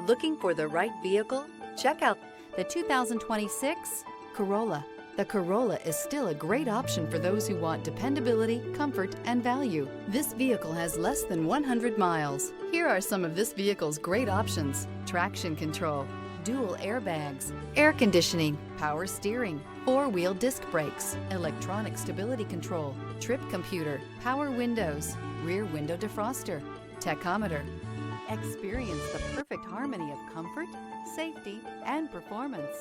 Looking for the right vehicle? Check out the 2026 Corolla. The Corolla is still a great option for those who want dependability, comfort, and value. This vehicle has less than 100 miles. Here are some of this vehicle's great options: traction control, dual airbags, air conditioning, power steering, four-wheel disc brakes, electronic stability control, trip computer, power windows, rear window defroster, tachometer. Experience the perfect harmony of comfort, safety, and performance.